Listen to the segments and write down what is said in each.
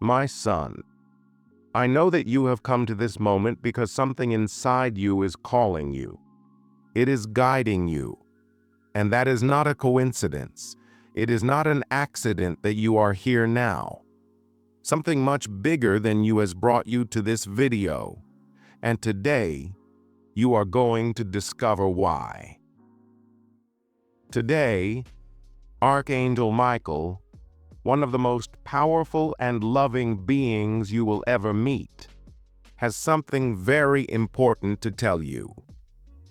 My son, I know that you have come to this moment because something inside you is calling you. It is guiding you. And that is not a coincidence. It is not an accident that you are here now. Something much bigger than you has brought you to this video. And today, you are going to discover why. Today, Archangel Michael, one of the most powerful and loving beings you will ever meet, has something very important to tell you.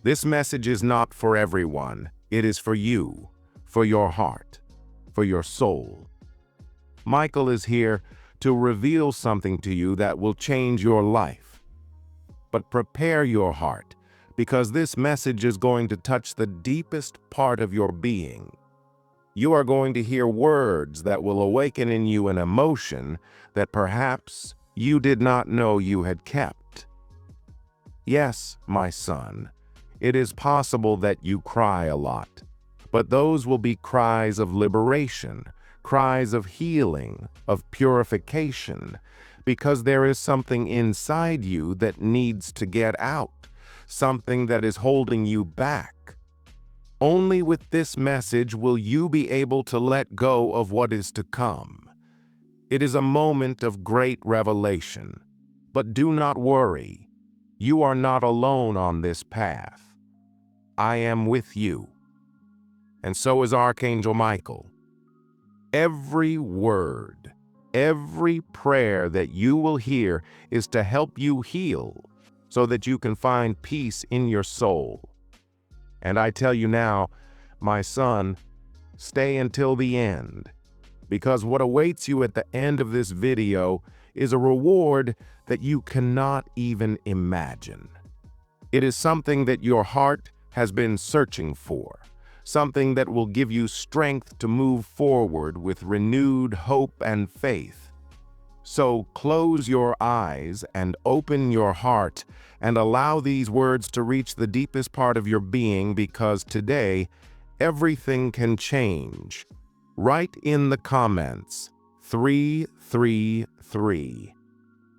This message is not for everyone. It is for you, for your heart, for your soul. Michael is here to reveal something to you that will change your life. But prepare your heart, because this message is going to touch the deepest part of your being. You are going to hear words that will awaken in you an emotion that perhaps you did not know you had kept. Yes, my son, it is possible that you cry a lot, but those will be cries of liberation, cries of healing, of purification, because there is something inside you that needs to get out, something that is holding you back. Only with this message will you be able to let go of what is to come. It is a moment of great revelation, but do not worry. You are not alone on this path. I am with you. And so is Archangel Michael. Every word, every prayer that you will hear is to help you heal so that you can find peace in your soul. And I tell you now, my son, stay until the end, because what awaits you at the end of this video is a reward that you cannot even imagine. It is something that your heart has been searching for, something that will give you strength to move forward with renewed hope and faith. So close your eyes and open your heart and allow these words to reach the deepest part of your being, because today, everything can change. Write in the comments, 333.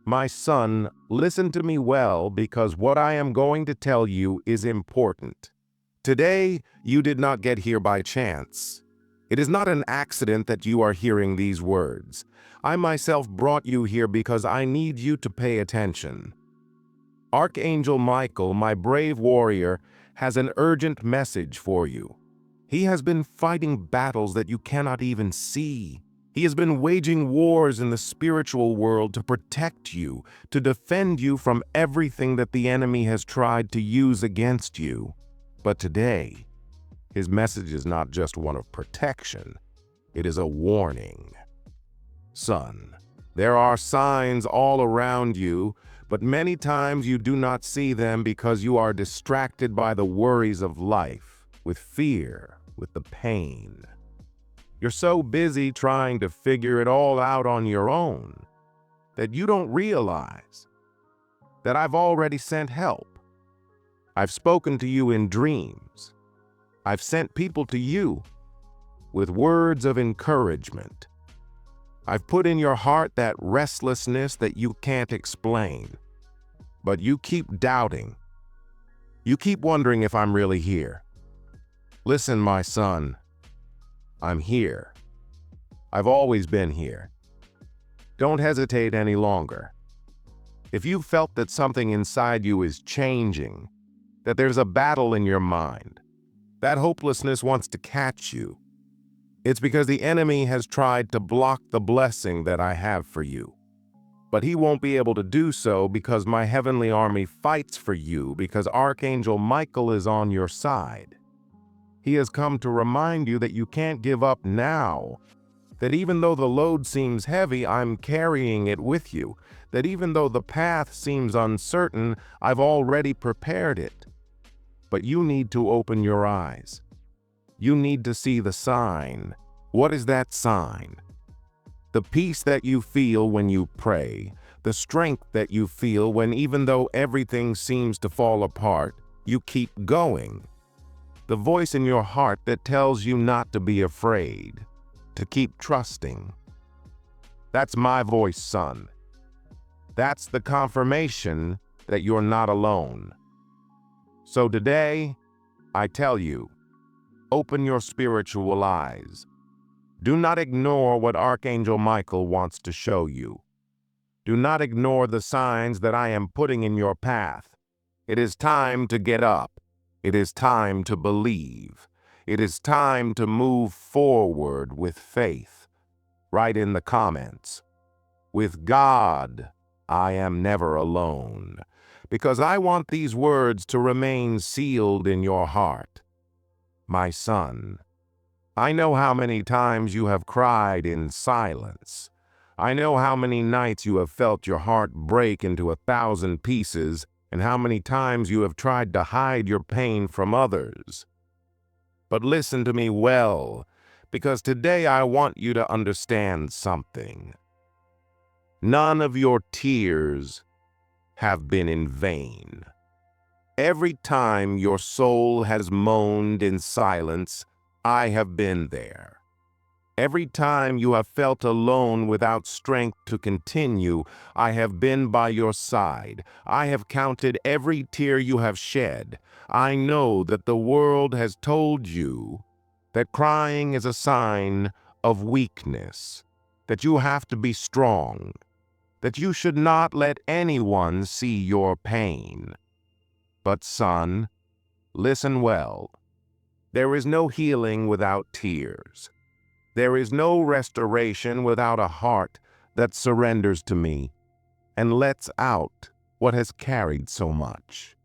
My son, listen to me well, because what I am going to tell you is important. Today, you did not get here by chance. It is not an accident that you are hearing these words. I myself brought you here because I need you to pay attention. Archangel Michael, my brave warrior, has an urgent message for you. He has been fighting battles that you cannot even see. He has been waging wars in the spiritual world to protect you, to defend you from everything that the enemy has tried to use against you. But today, his message is not just one of protection, it is a warning. Son, there are signs all around you, but many times you do not see them because you are distracted by the worries of life, with fear, with the pain. You're so busy trying to figure it all out on your own that you don't realize that I've already sent help. I've spoken to you in dreams. I've sent people to you with words of encouragement. I've put in your heart that restlessness that you can't explain. But you keep doubting. You keep wondering if I'm really here. Listen, my son, I'm here. I've always been here. Don't hesitate any longer. If you felt that something inside you is changing, that there's a battle in your mind, that hopelessness wants to catch you, it's because the enemy has tried to block the blessing that I have for you. But he won't be able to do so because my heavenly army fights for you, because Archangel Michael is on your side. He has come to remind you that you can't give up now, that even though the load seems heavy, I'm carrying it with you, that even though the path seems uncertain, I've already prepared it. But you need to open your eyes. You need to see the sign. What is that sign? The peace that you feel when you pray, the strength that you feel when, even though everything seems to fall apart, you keep going. The voice in your heart that tells you not to be afraid, to keep trusting. That's my voice, son. That's the confirmation that you're not alone. So today, I tell you, open your spiritual eyes. Do not ignore what Archangel Michael wants to show you. Do not ignore the signs that I am putting in your path. It is time to get up. It is time to believe. It is time to move forward with faith. Write in the comments, with God, I am never alone, because I want these words to remain sealed in your heart. My son, I know how many times you have cried in silence. I know how many nights you have felt your heart break into 1,000 pieces, and how many times you have tried to hide your pain from others. But listen to me well, because today I want you to understand something. None of your tears have been in vain. Every time your soul has moaned in silence, I have been there. Every time you have felt alone without strength to continue, I have been by your side. I have counted every tear you have shed. I know that the world has told you that crying is a sign of weakness, that you have to be strong, that you should not let anyone see your pain. But son, listen well. There is no healing without tears. There is no restoration without a heart that surrenders to me and lets out what has carried so much.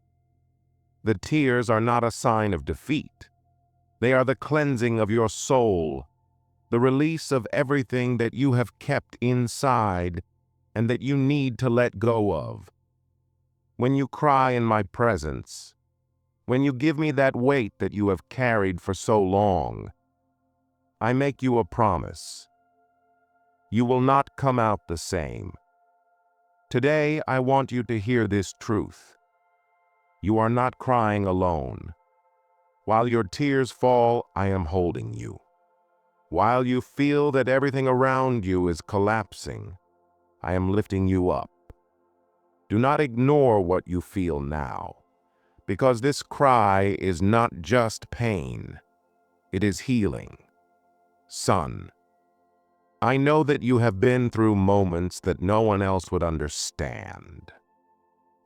The tears are not a sign of defeat. They are the cleansing of your soul, the release of everything that you have kept inside and that you need to let go of. When you cry in my presence, when you give me that weight that you have carried for so long, I make you a promise. You will not come out the same. Today, I want you to hear this truth. You are not crying alone. While your tears fall, I am holding you. While you feel that everything around you is collapsing, I am lifting you up. Do not ignore what you feel now, because this cry is not just pain, it is healing. Son, I know that you have been through moments that no one else would understand,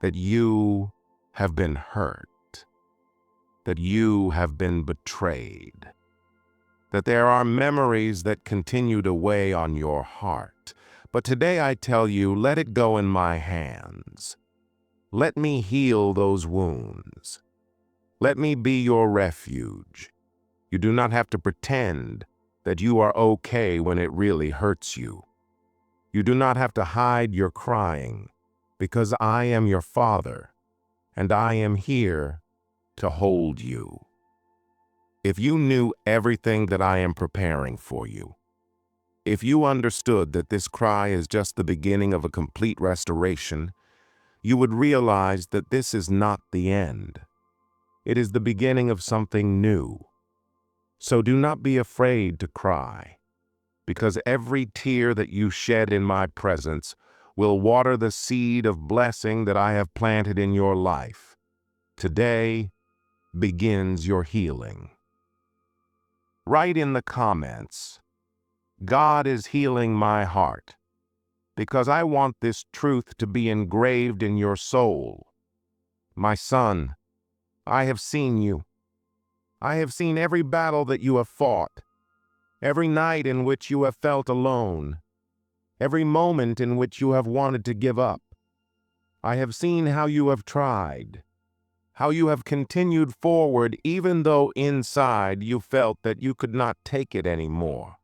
that you have been hurt, that you have been betrayed, that there are memories that continue to weigh on your heart. But today I tell you, let it go in my hands. Let me heal those wounds. Let me be your refuge. You do not have to pretend that you are okay when it really hurts you. You do not have to hide your crying, because I am your father, and I am here to hold you. If you knew everything that I am preparing for you, if you understood that this cry is just the beginning of a complete restoration, you would realize that this is not the end. It is the beginning of something new. So do not be afraid to cry, because every tear that you shed in my presence will water the seed of blessing that I have planted in your life. Today begins your healing. Write in the comments, God is healing my heart, because I want this truth to be engraved in your soul. My son, I have seen you. I have seen every battle that you have fought, every night in which you have felt alone, every moment in which you have wanted to give up. I have seen how you have tried, how you have continued forward even though inside you felt that you could not take it anymore.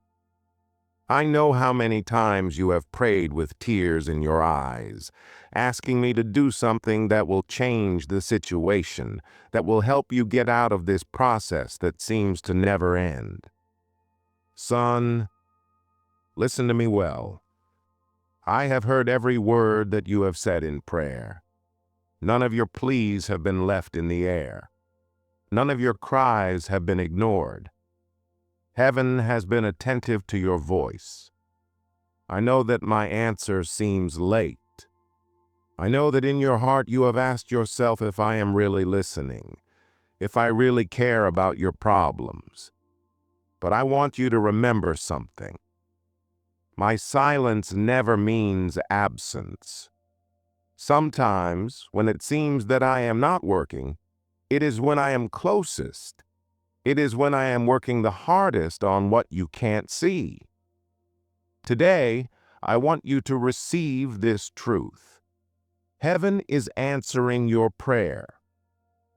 I know how many times you have prayed with tears in your eyes, asking me to do something that will change the situation, that will help you get out of this process that seems to never end. Son, listen to me well. I have heard every word that you have said in prayer. None of your pleas have been left in the air. None of your cries have been ignored. Heaven has been attentive to your voice. I know that my answer seems late. I know that in your heart you have asked yourself if I am really listening, if I really care about your problems. But I want you to remember something. My silence never means absence. Sometimes, when it seems that I am not working, it is when I am closest. It is when I am working the hardest on what you can't see. Today, I want you to receive this truth. Heaven is answering your prayer.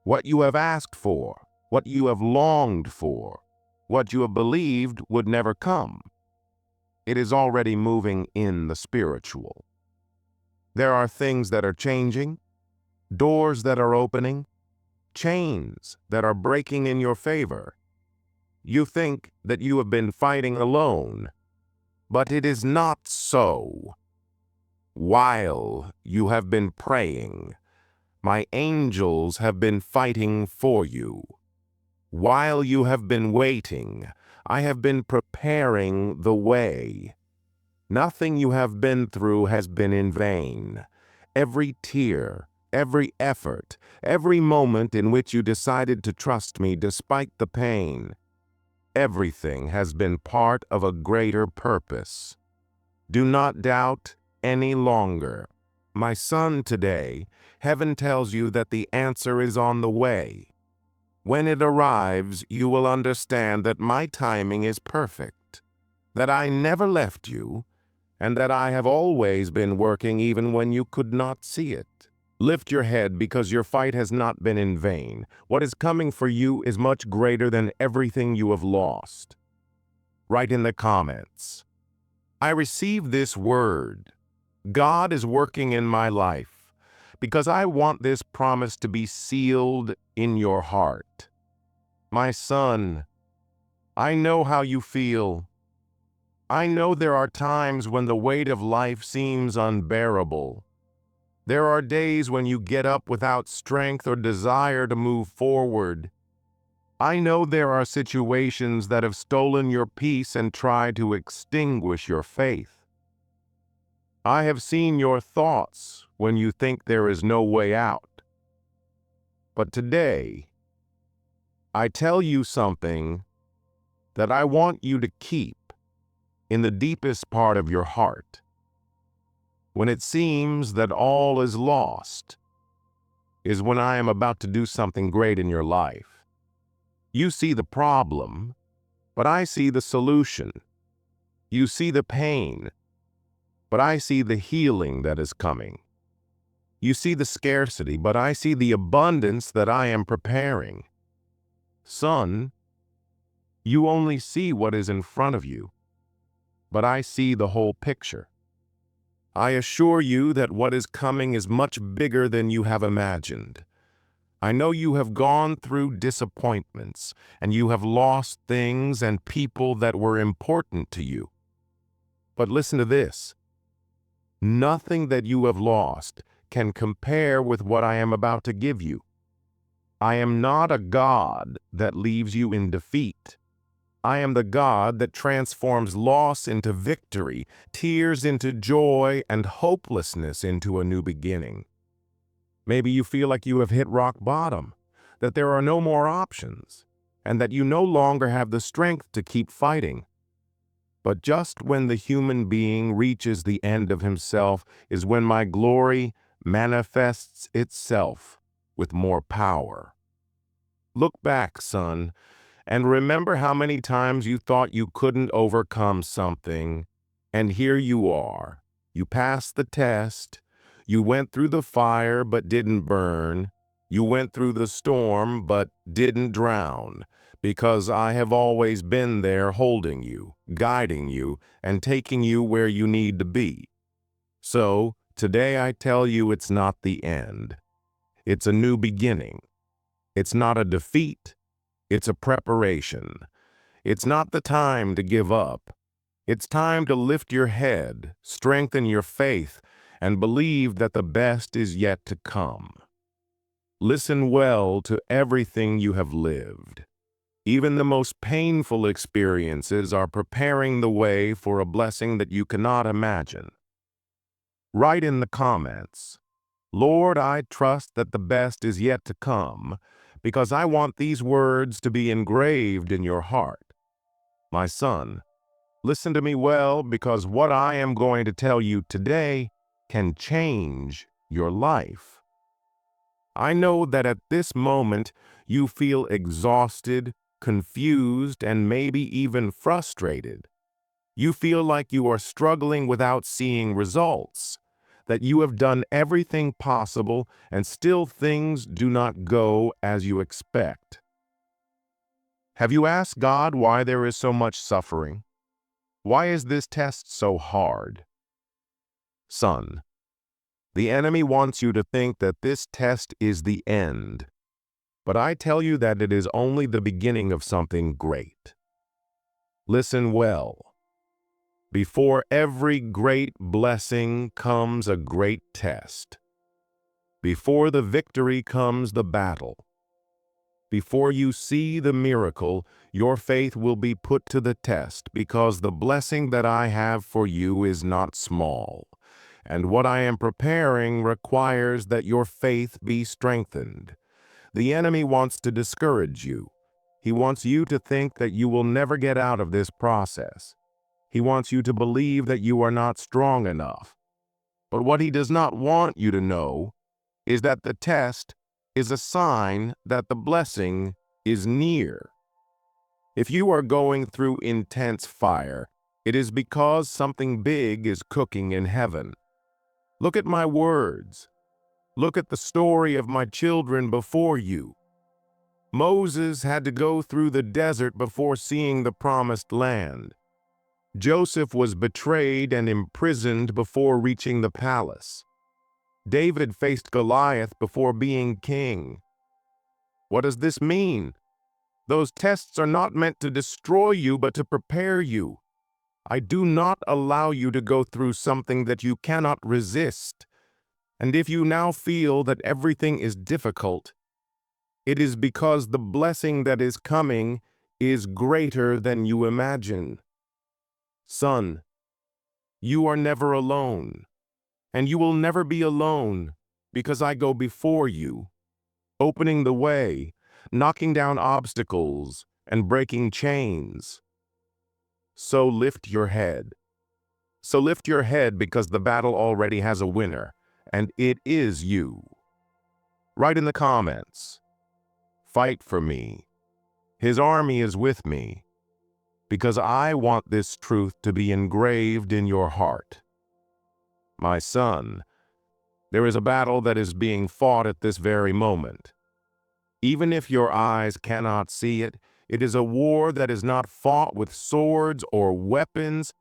What you have asked for, what you have longed for, what you have believed would never come. It is already moving in the spiritual. There are things that are changing, doors that are opening, chains that are breaking in your favor. You think that you have been fighting alone, but it is not so. While you have been praying, my angels have been fighting for you. While you have been waiting, I have been preparing the way. Nothing you have been through has been in vain. Every tear, every effort, every moment in which you decided to trust me despite the pain, everything has been part of a greater purpose. Do not doubt any longer. My son, today, heaven tells you that the answer is on the way. When it arrives, you will understand that my timing is perfect, that I never left you, and that I have always been working even when you could not see it. Lift your head because your fight has not been in vain. What is coming for you is much greater than everything you have lost. Write in the comments, I receive this word. God is working in my life because I want this promise to be sealed in your heart. My son, I know how you feel. I know there are times when the weight of life seems unbearable. There are days when you get up without strength or desire to move forward. I know there are situations that have stolen your peace and tried to extinguish your faith. I have seen your thoughts when you think there is no way out. But today, I tell you something that I want you to keep in the deepest part of your heart. When it seems that all is lost, is when I am about to do something great in your life. You see the problem, but I see the solution. You see the pain, but I see the healing that is coming. You see the scarcity, but I see the abundance that I am preparing. Son, you only see what is in front of you, but I see the whole picture. I assure you that what is coming is much bigger than you have imagined. I know you have gone through disappointments, and you have lost things and people that were important to you. But listen to this. Nothing that you have lost can compare with what I am about to give you. I am not a God that leaves you in defeat. I am the God that transforms loss into victory, tears into joy, and hopelessness into a new beginning. Maybe you feel like you have hit rock bottom, that there are no more options, and that you no longer have the strength to keep fighting. But just when the human being reaches the end of himself is when my glory manifests itself with more power. Look back, son, and remember how many times you thought you couldn't overcome something, and here you are. You passed the test. You went through the fire but didn't burn. You went through the storm but didn't drown, because I have always been there holding you, guiding you, and taking you where you need to be. So, today I tell you it's not the end. It's a new beginning. It's not a defeat. It's a preparation. It's not the time to give up. It's time to lift your head, strengthen your faith, and believe that the best is yet to come. Listen well to everything you have lived. Even the most painful experiences are preparing the way for a blessing that you cannot imagine. Write in the comments, "Lord, I trust that the best is yet to come, because I want these words to be engraved in your heart." My son, listen to me well, because what I am going to tell you today can change your life. I know that at this moment you feel exhausted, confused, and maybe even frustrated. You feel like you are struggling without seeing results, that you have done everything possible and still things do not go as you expect. Have you asked God why there is so much suffering? Why is this test so hard? Son, the enemy wants you to think that this test is the end, but I tell you that it is only the beginning of something great. Listen well. Before every great blessing comes a great test. Before the victory comes the battle. Before you see the miracle, your faith will be put to the test, because the blessing that I have for you is not small, and what I am preparing requires that your faith be strengthened. The enemy wants to discourage you. He wants you to think that you will never get out of this process. He wants you to believe that you are not strong enough. But what he does not want you to know is that the test is a sign that the blessing is near. If you are going through intense fire, it is because something big is cooking in heaven. Look at my words. Look at the story of my children before you. Moses had to go through the desert before seeing the promised land. Joseph was betrayed and imprisoned before reaching the palace. David faced Goliath before being king. What does this mean? Those tests are not meant to destroy you, but to prepare you. I do not allow you to go through something that you cannot resist. And if you now feel that everything is difficult, it is because the blessing that is coming is greater than you imagine. Son, you are never alone, and you will never be alone, because I go before you, opening the way, knocking down obstacles, and breaking chains. So lift your head. So lift your head, because the battle already has a winner, and it is you. Write in the comments, "Fight for me. His army is with me," because I want this truth to be engraved in your heart. My son, there is a battle that is being fought at this very moment. Even if your eyes cannot see it, it is a war that is not fought with swords or weapons,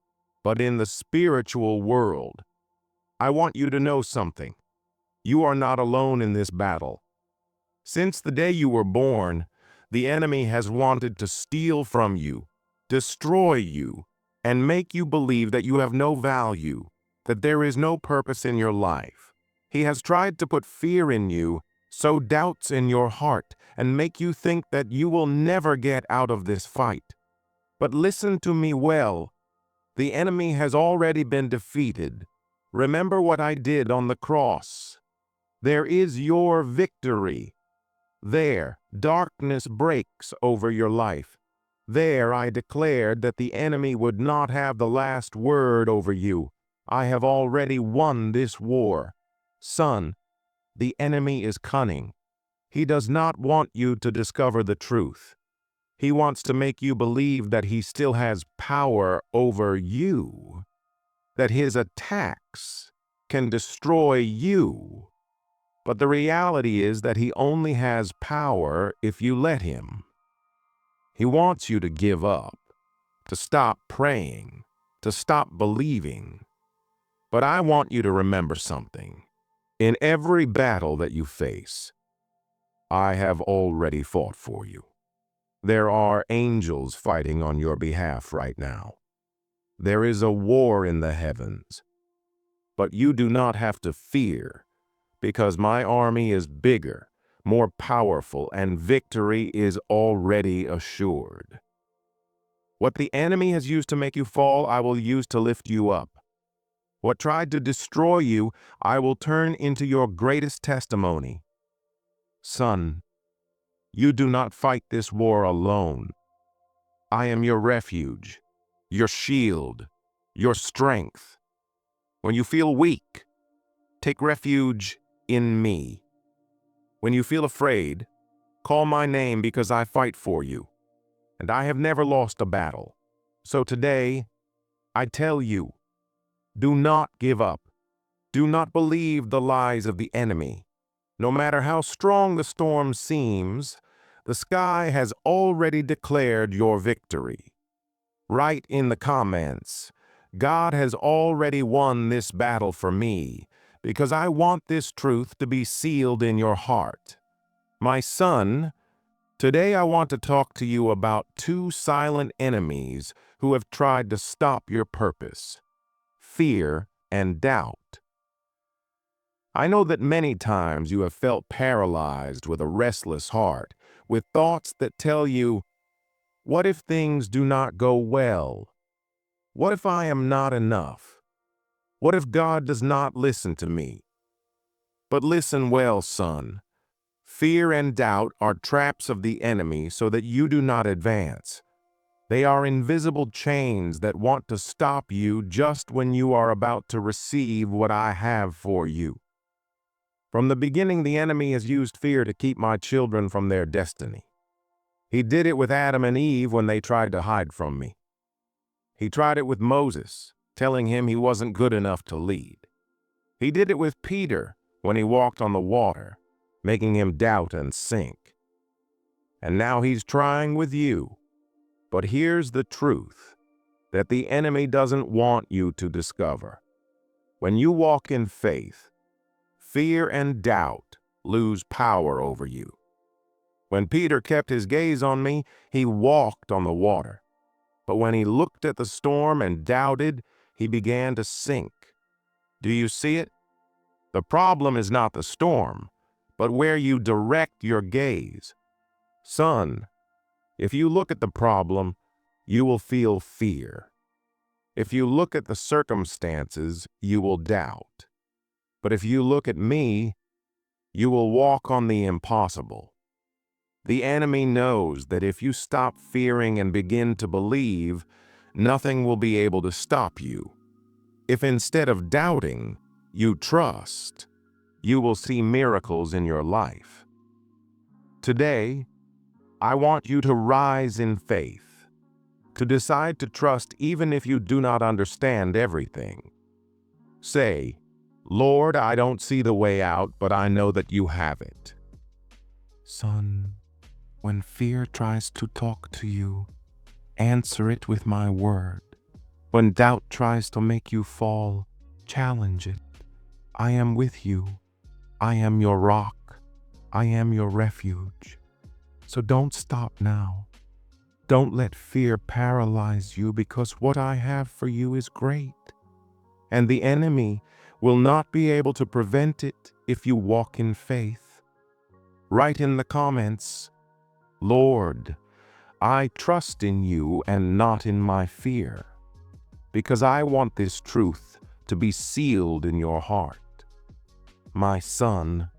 but in the spiritual world. I want you to know something. You are not alone in this battle. Since the day you were born, the enemy has wanted to steal from you, destroy you, and make you believe that you have no value, that there is no purpose in your life. He has tried to put fear in you, sow doubts in your heart, and make you think that you will never get out of this fight. But listen to me well. The enemy has already been defeated. Remember what I did on the cross. There is your victory. There, darkness breaks over your life. There, I declared that the enemy would not have the last word over you. I have already won this war. Son, the enemy is cunning. He does not want you to discover the truth. He wants to make you believe that he still has power over you, that his attacks can destroy you. But the reality is that he only has power if you let him. He wants you to give up, to stop praying, to stop believing. But I want you to remember something. In every battle that you face, I have already fought for you. There are angels fighting on your behalf right now. There is a war in the heavens. But you do not have to fear, because my army is bigger, more powerful, and victory is already assured. What the enemy has used to make you fall, I will use to lift you up. What tried to destroy you, I will turn into your greatest testimony. Son, you do not fight this war alone. I am your refuge, your shield, your strength. When you feel weak, take refuge in me. When you feel afraid, call my name because I fight for you, and I have never lost a battle. So today, I tell you, do not give up. Do not believe the lies of the enemy. No matter how strong the storm seems, the sky has already declared your victory. Write in the comments, God has already won this battle for me, because I want this truth to be sealed in your heart. My son, today I want to talk to you about two silent enemies who have tried to stop your purpose: fear and doubt. I know that many times you have felt paralyzed with a restless heart, with thoughts that tell you, what if things do not go well? What if I am not enough? What if God does not listen to me? But listen well, son. Fear and doubt are traps of the enemy so that you do not advance. They are invisible chains that want to stop you just when you are about to receive what I have for you. From the beginning, the enemy has used fear to keep my children from their destiny. He did it with Adam and Eve when they tried to hide from me. He tried it with Moses, telling him he wasn't good enough to lead. He did it with Peter when he walked on the water, making him doubt and sink. And now he's trying with you. But here's the truth that the enemy doesn't want you to discover. When you walk in faith, fear and doubt lose power over you. When Peter kept his gaze on me, he walked on the water. But when he looked at the storm and doubted, he began to sink. Do you see it? The problem is not the storm, but where you direct your gaze. Son, if you look at the problem, you will feel fear. If you look at the circumstances, you will doubt. But if you look at me, you will walk on the impossible. The enemy knows that if you stop fearing and begin to believe, nothing will be able to stop you. If instead of doubting, you trust, you will see miracles in your life. Today, I want you to rise in faith, to decide to trust even if you do not understand everything. Say, Lord, I don't see the way out, but I know that you have it. Son, when fear tries to talk to you, answer it with my word. When doubt tries to make you fall, challenge it. I am with you. I am your rock. I am your refuge. So don't stop now. Don't let fear paralyze you, because what I have for you is great. And the enemy will not be able to prevent it if you walk in faith. Write in the comments, Lord, I trust in you and not in my fear, because I want this truth to be sealed in your heart. My son,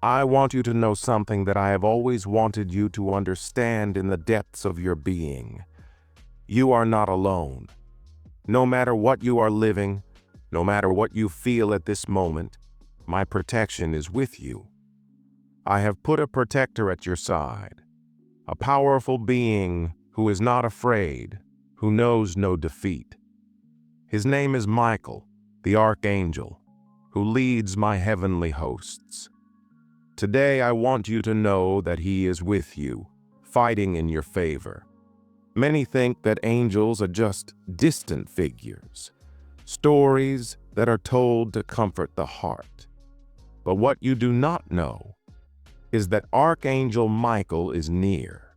I want you to know something that I have always wanted you to understand in the depths of your being. You are not alone. No matter what you are living, no matter what you feel at this moment, my protection is with you. I have put a protector at your side, a powerful being who is not afraid, who knows no defeat. His name is Michael, the Archangel, who leads my heavenly hosts. Today I want you to know that he is with you, fighting in your favor. Many think that angels are just distant figures, stories that are told to comfort the heart. But what you do not know is that Archangel Michael is near.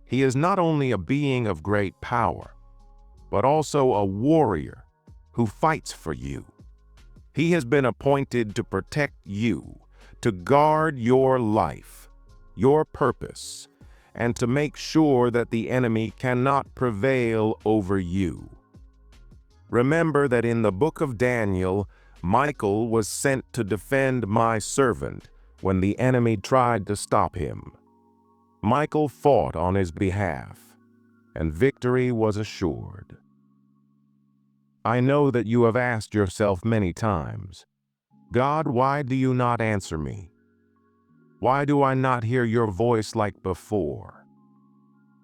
He is not only a being of great power, but also a warrior who fights for you. He has been appointed to protect you, to guard your life, your purpose, and to make sure that the enemy cannot prevail over you. Remember that in the book of Daniel, Michael was sent to defend my servant when the enemy tried to stop him. Michael fought on his behalf, and victory was assured. I know that you have asked yourself many times, God, why do you not answer me? Why do I not hear your voice like before?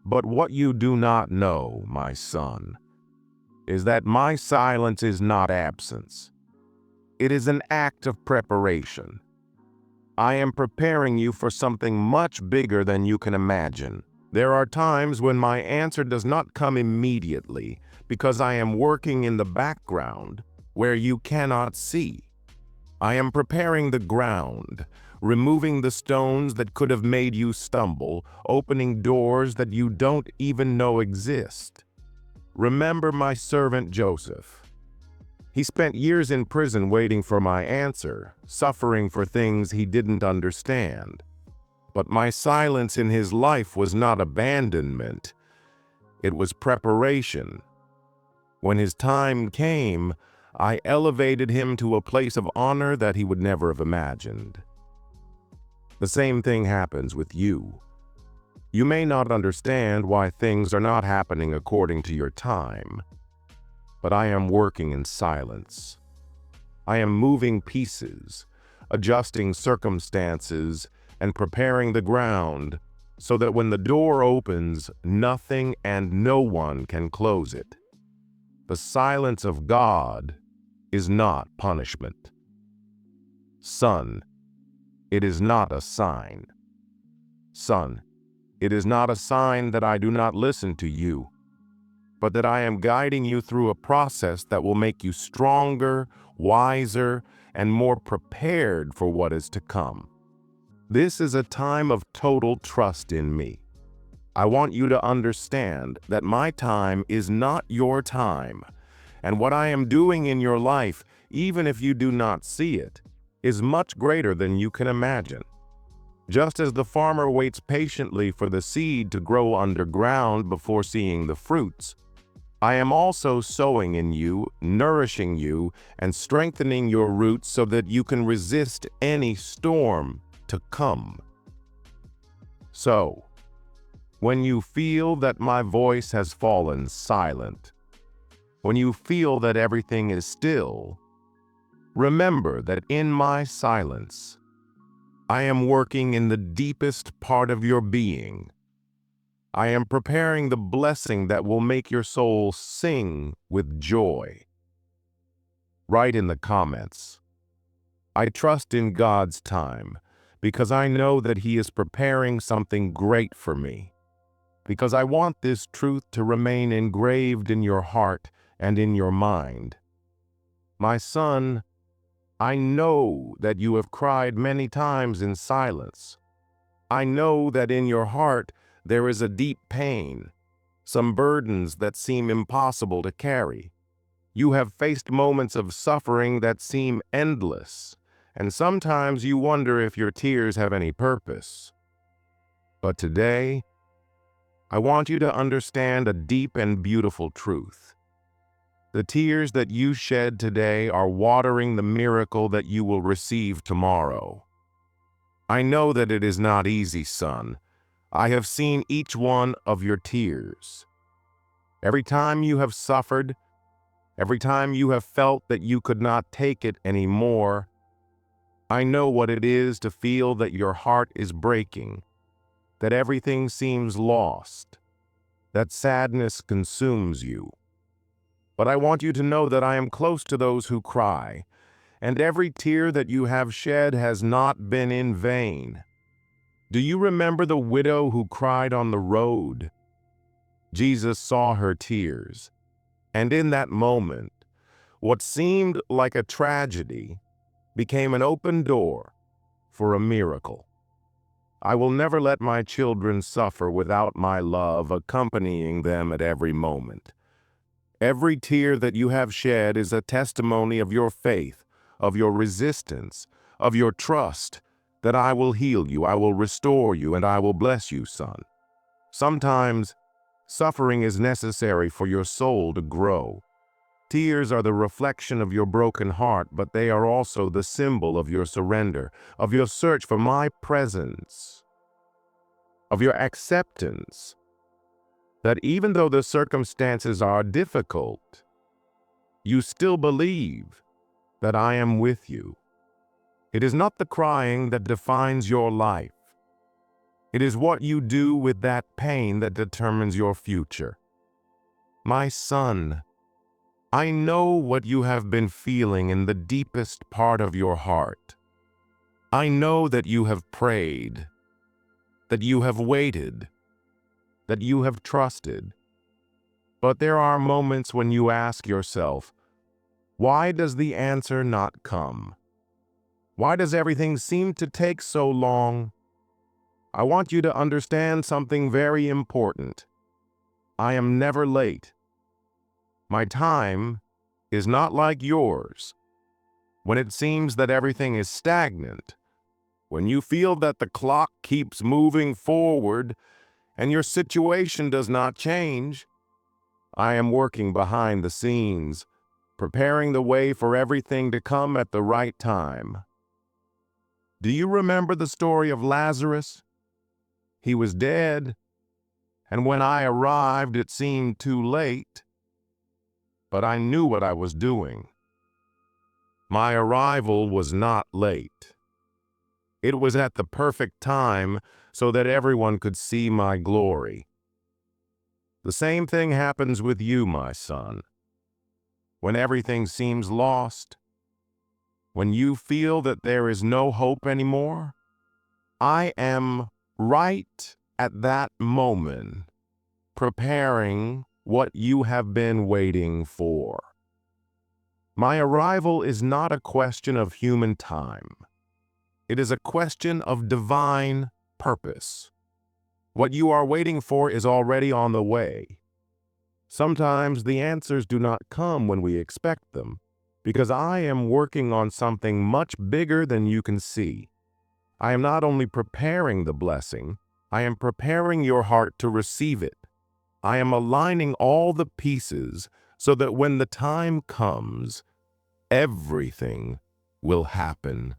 But what you do not know, my son, is that my silence is not absence. It is an act of preparation. I am preparing you for something much bigger than you can imagine. There are times when my answer does not come immediately because I am working in the background where you cannot see. I am preparing the ground, removing the stones that could have made you stumble, opening doors that you don't even know exist. Remember my servant Joseph. He spent years in prison waiting for my answer, suffering for things he didn't understand. But my silence in his life was not abandonment. It was preparation. When his time came, I elevated him to a place of honor that he would never have imagined. The same thing happens with you. You may not understand why things are not happening according to your time, but I am working in silence. I am moving pieces, adjusting circumstances, and preparing the ground so that when the door opens, nothing and no one can close it. The silence of God is not punishment. Son, it is not a sign. Son, it is not a sign that I do not listen to you, but that I am guiding you through a process that will make you stronger, wiser, and more prepared for what is to come. This is a time of total trust in me. I want you to understand that my time is not your time, and what I am doing in your life, even if you do not see it, is much greater than you can imagine. Just as the farmer waits patiently for the seed to grow underground before seeing the fruits, I am also sowing in you, nourishing you, and strengthening your roots so that you can resist any storm to come. So, when you feel that my voice has fallen silent, when you feel that everything is still, remember that in my silence, I am working in the deepest part of your being. I am preparing the blessing that will make your soul sing with joy. Write in the comments, I trust in God's time because I know that He is preparing something great for me. Because I want this truth to remain engraved in your heart and in your mind. My son, I know that you have cried many times in silence. I know that in your heart there is a deep pain, some burdens that seem impossible to carry. You have faced moments of suffering that seem endless, and sometimes you wonder if your tears have any purpose. But today, I want you to understand a deep and beautiful truth. The tears that you shed today are watering the miracle that you will receive tomorrow. I know that it is not easy, son. I have seen each one of your tears. Every time you have suffered, every time you have felt that you could not take it anymore, I know what it is to feel that your heart is breaking, that everything seems lost, that sadness consumes you. But I want you to know that I am close to those who cry, and every tear that you have shed has not been in vain. Do you remember the widow who cried on the road? Jesus saw her tears, and in that moment, what seemed like a tragedy became an open door for a miracle. I will never let my children suffer without my love accompanying them at every moment. Every tear that you have shed is a testimony of your faith, of your resistance, of your trust, that I will heal you, I will restore you, and I will bless you, son. Sometimes, suffering is necessary for your soul to grow. Tears are the reflection of your broken heart, but they are also the symbol of your surrender, of your search for my presence, of your acceptance, that even though the circumstances are difficult, you still believe that I am with you. It is not the crying that defines your life. It is what you do with that pain that determines your future. My son, I know what you have been feeling in the deepest part of your heart. I know that you have prayed, that you have waited, that you have trusted. But there are moments when you ask yourself, why does the answer not come? Why does everything seem to take so long? I want you to understand something very important. I am never late. My time is not like yours. When it seems that everything is stagnant, when you feel that the clock keeps moving forward and your situation does not change, I am working behind the scenes, preparing the way for everything to come at the right time. Do you remember the story of Lazarus? He was dead, and when I arrived, it seemed too late. But I knew what I was doing. My arrival was not late. It was at the perfect time so that everyone could see my glory. The same thing happens with you, my son. When everything seems lost, when you feel that there is no hope anymore, I am right at that moment, preparing what you have been waiting for. My arrival is not a question of human time. It is a question of divine purpose. What you are waiting for is already on the way. Sometimes the answers do not come when we expect them, because I am working on something much bigger than you can see. I am not only preparing the blessing, I am preparing your heart to receive it. I am aligning all the pieces so that when the time comes, everything will happen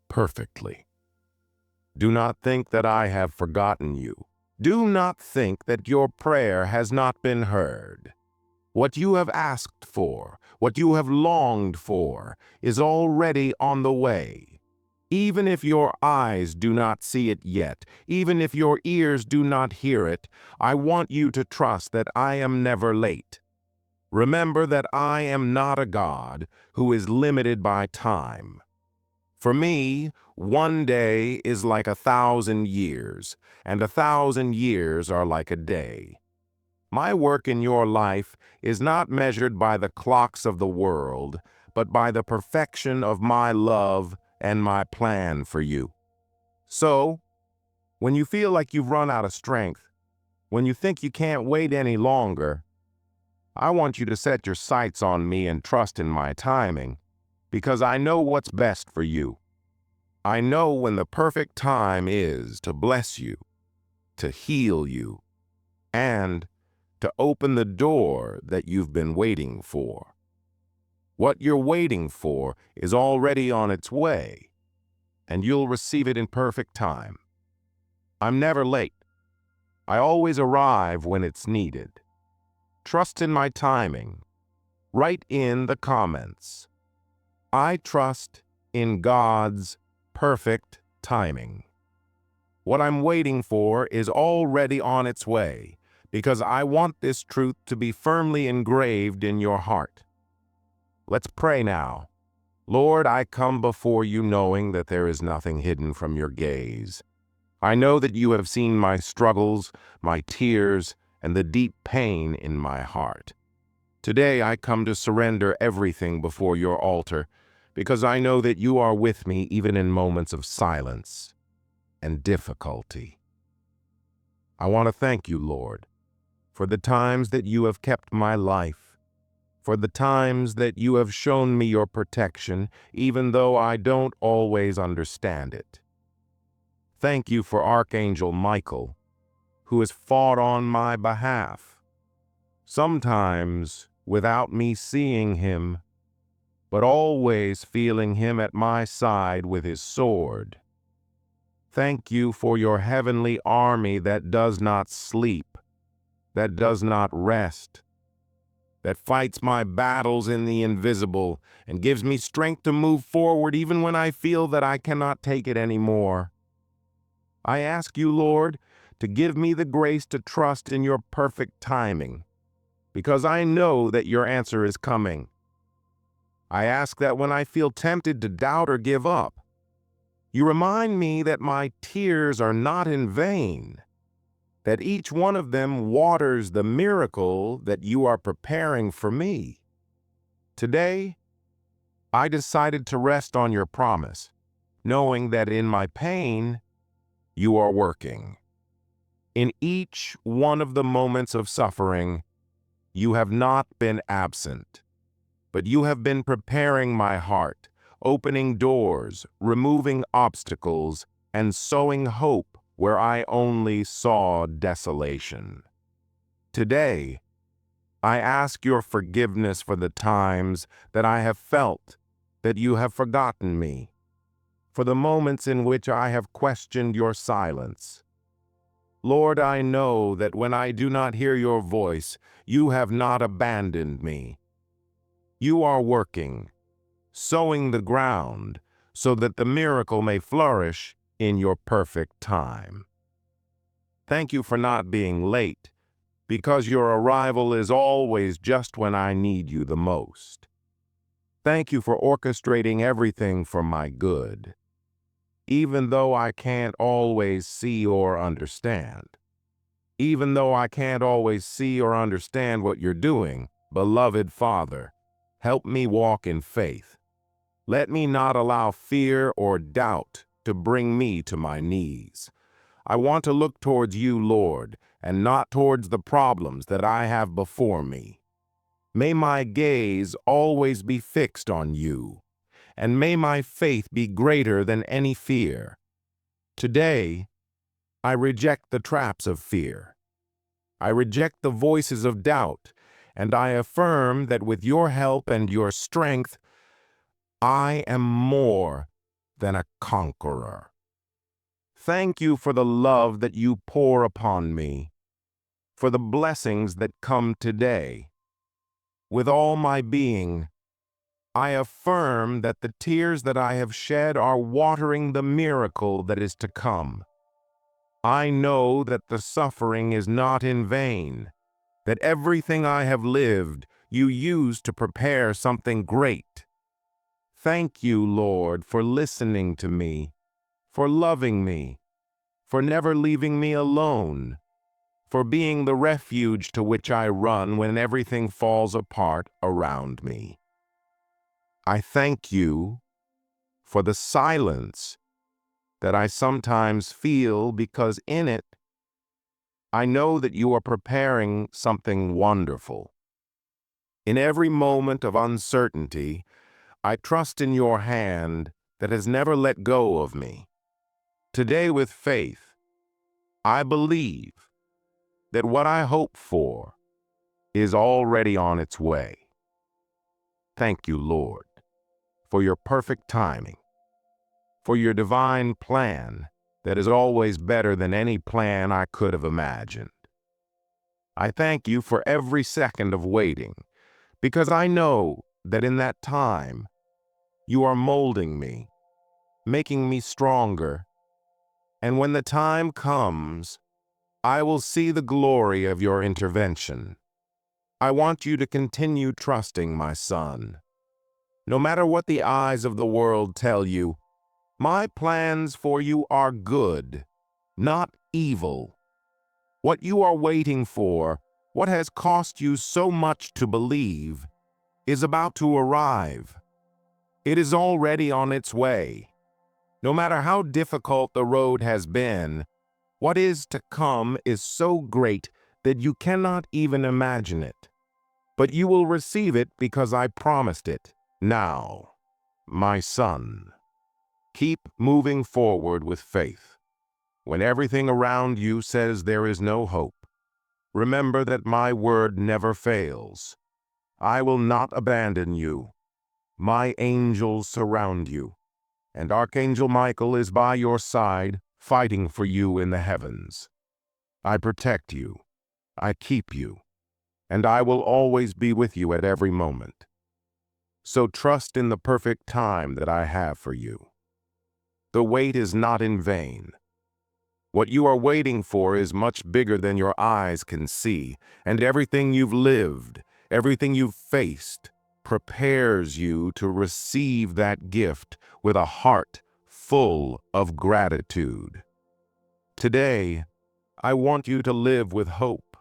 perfectly. Do not think that I have forgotten you. Do not think that your prayer has not been heard. What you have asked for, what you have longed for, is already on the way. Even if your eyes do not see it yet, even if your ears do not hear it, I want you to trust that I am never late. Remember that I am not a God who is limited by time. For me, one day is like 1,000 years, and 1,000 years are like a day. My work in your life is not measured by the clocks of the world, but by the perfection of my love and my plan for you. So, when you feel like you've run out of strength, when you think you can't wait any longer, I want you to set your sights on me and trust in my timing, because I know what's best for you. I know when the perfect time is to bless you, to heal you, and to open the door that you've been waiting for. What you're waiting for is already on its way, and you'll receive it in perfect time. I'm never late. I always arrive when it's needed. Trust in my timing. Write in the comments. I trust in God's perfect timing. What I'm waiting for is already on its way, because I want this truth to be firmly engraved in your heart. Let's pray now. Lord, I come before you knowing that there is nothing hidden from your gaze. I know that you have seen my struggles, my tears, and the deep pain in my heart. Today I come to surrender everything before your altar, because I know that you are with me even in moments of silence and difficulty. I want to thank you, Lord, for the times that you have kept my life, for the times that you have shown me your protection, even though I don't always understand it. Thank you for Archangel Michael, who has fought on my behalf, sometimes without me seeing him, but always feeling him at my side with his sword. Thank you for your heavenly army that does not sleep, that does not rest, that fights my battles in the invisible and gives me strength to move forward even when I feel that I cannot take it anymore. I ask you, Lord, to give me the grace to trust in your perfect timing, because I know that your answer is coming. I ask that when I feel tempted to doubt or give up, you remind me that my tears are not in vain, that each one of them waters the miracle that you are preparing for me. Today, I decided to rest on your promise, knowing that in my pain, you are working. In each one of the moments of suffering, you have not been absent, but you have been preparing my heart, opening doors, removing obstacles, and sowing hope where I only saw desolation. Today, I ask your forgiveness for the times that I have felt that you have forgotten me, for the moments in which I have questioned your silence. Lord, I know that when I do not hear your voice, you have not abandoned me. You are working, sowing the ground, so that the miracle may flourish in your perfect time. Thank you for not being late, because your arrival is always just when I need you the most. Thank you for orchestrating everything for my good, even though I can't always see or understand. Even though I can't always see or understand what you're doing, beloved Father, help me walk in faith. Let me not allow fear or doubt to bring me to my knees. I want to look towards you, Lord, and not towards the problems that I have before me. May my gaze always be fixed on you, and may my faith be greater than any fear. Today, I reject the traps of fear. I reject the voices of doubt, and I affirm that with your help and your strength, I am more than a conqueror. Thank you for the love that you pour upon me, for the blessings that come today. With all my being, I affirm that the tears that I have shed are watering the miracle that is to come. I know that the suffering is not in vain, that everything I have lived you used to prepare something great. Thank you, Lord, for listening to me, for loving me, for never leaving me alone, for being the refuge to which I run when everything falls apart around me. I thank you for the silence that I sometimes feel, because in it, I know that you are preparing something wonderful. In every moment of uncertainty, I trust in your hand that has never let go of me. Today, with faith, I believe that what I hope for is already on its way. Thank you, Lord, for your perfect timing, for your divine plan that is always better than any plan I could have imagined. I thank you for every second of waiting, because I know that in that time, you are molding me, making me stronger, and when the time comes, I will see the glory of your intervention. I want you to continue trusting my son. No matter what the eyes of the world tell you, my plans for you are good, not evil. What you are waiting for, what has cost you so much to believe, is about to arrive. It is already on its way. No matter how difficult the road has been, what is to come is so great that you cannot even imagine it. But you will receive it because I promised it. Now, my son, keep moving forward with faith. When everything around you says there is no hope, remember that my word never fails. I will not abandon you. My angels surround you, and Archangel Michael is by your side, fighting for you in the heavens. I protect you, I keep you, and I will always be with you at every moment. So trust in the perfect time that I have for you. The wait is not in vain. What you are waiting for is much bigger than your eyes can see, and everything you've lived, everything you've faced, prepares you to receive that gift with a heart full of gratitude. Today, I want you to live with hope.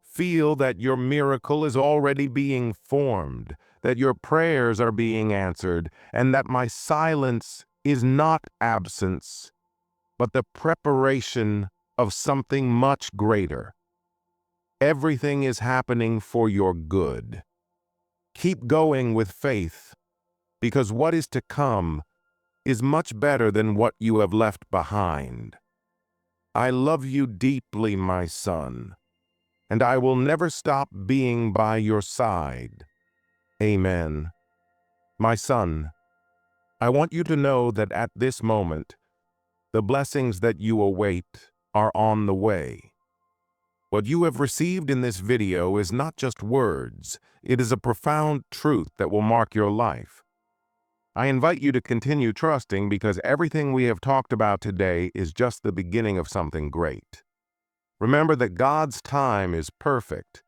Feel that your miracle is already being formed, that your prayers are being answered, and that my silence is not absence, but the preparation of something much greater. Everything is happening for your good. Keep going with faith, because what is to come is much better than what you have left behind. I love you deeply, my son, and I will never stop being by your side. Amen. My son, I want you to know that at this moment, the blessings that you await are on the way. What you have received in this video is not just words, it is a profound truth that will mark your life. I invite you to continue trusting because everything we have talked about today is just the beginning of something great. Remember that God's time is perfect,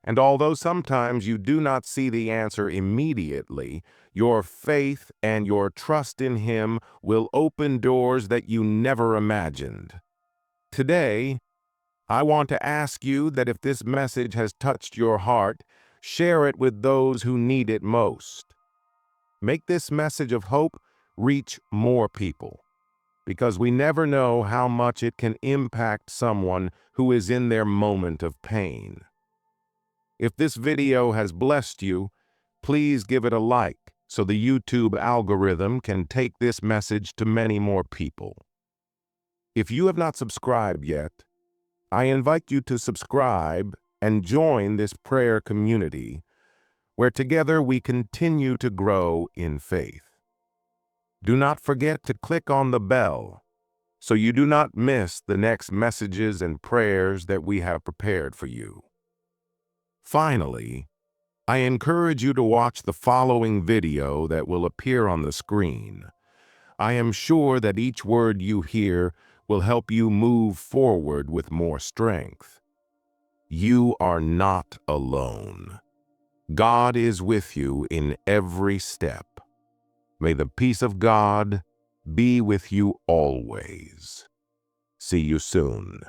and although sometimes you do not see the answer immediately, your faith and your trust in Him will open doors that you never imagined. Today, I want to ask you that if this message has touched your heart, share it with those who need it most. Make this message of hope reach more people, because we never know how much it can impact someone who is in their moment of pain. If this video has blessed you, please give it a like so the YouTube algorithm can take this message to many more people. If you have not subscribed yet, I invite you to subscribe and join this prayer community where together we continue to grow in faith. Do not forget to click on the bell so you do not miss the next messages and prayers that we have prepared for you. Finally, I encourage you to watch the following video that will appear on the screen. I am sure that each word you hear will help you move forward with more strength. You are not alone. God is with you in every step. May the peace of God be with you always. See you soon.